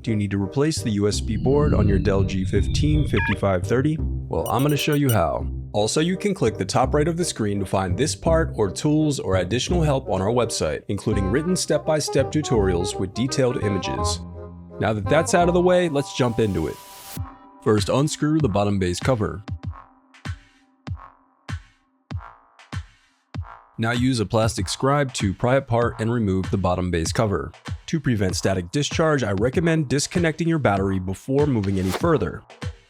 Do you need to replace the USB board on your Dell G15 5530? Well, I'm going to show you how. Also, you can click the top right of the screen to find this part or tools or additional help on our website, including written step-by-step tutorials with detailed images. Now that that's out of the way, let's jump into it. First, unscrew the bottom base cover. Now use a plastic scribe to pry apart and remove the bottom base cover. To prevent static discharge, I recommend disconnecting your battery before moving any further.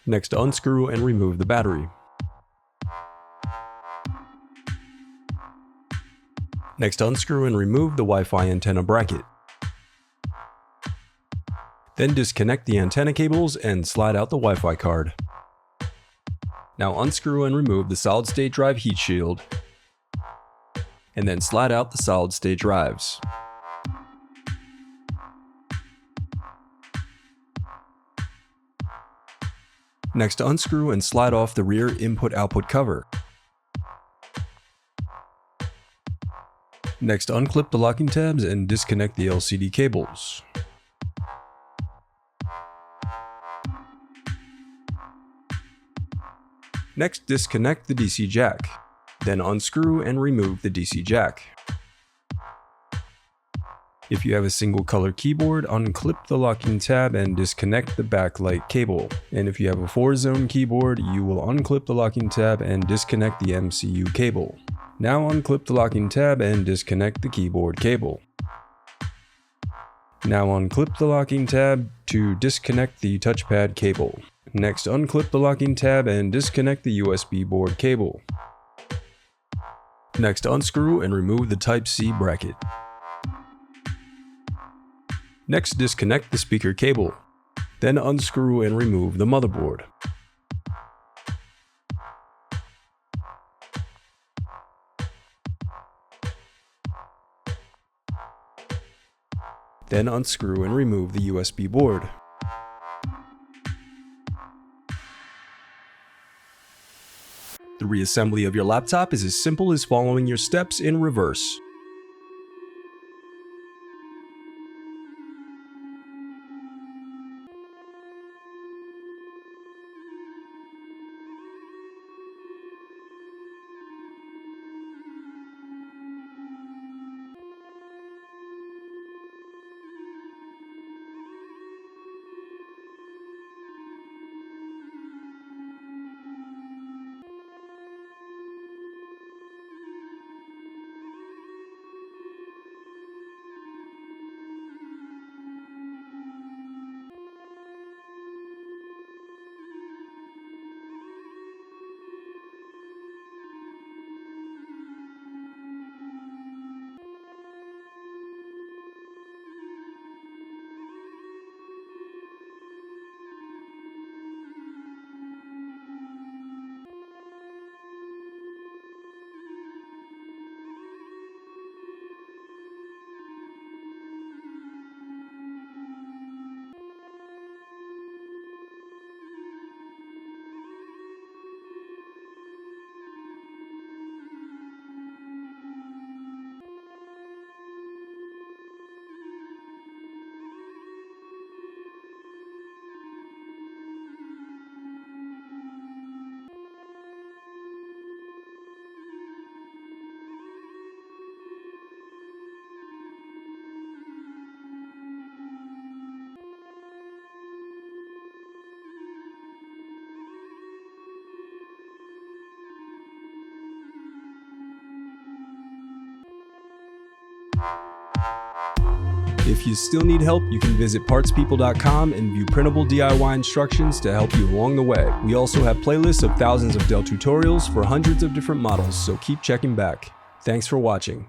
Next, unscrew and remove the battery. Next, unscrew and remove the Wi-Fi antenna bracket. Then disconnect the antenna cables and slide out the Wi-Fi card. Now unscrew and remove the solid-state drive heat shield, and then slide out the solid-state drives. Next, unscrew and slide off the rear input-output cover. Next, unclip the locking tabs and disconnect the LCD cables. Next, disconnect the DC jack. Then unscrew and remove the DC jack. If you have a single color keyboard, unclip the locking tab and disconnect the backlight cable. And if you have a 4-zone keyboard, you will unclip the locking tab and disconnect the MCU cable. Now unclip the locking tab and disconnect the keyboard cable. Now unclip the locking tab to disconnect the touchpad cable. Next, unclip the locking tab and disconnect the USB board cable. Next, unscrew and remove the Type-C bracket. Next, disconnect the speaker cable. Then unscrew and remove the motherboard. Then unscrew and remove the USB board. The reassembly of your laptop is as simple as following your steps in reverse. If you still need help, you can visit partspeople.com and view printable DIY instructions to help you along the way. We also have playlists of thousands of Dell tutorials for hundreds of different models, so keep checking back. Thanks for watching.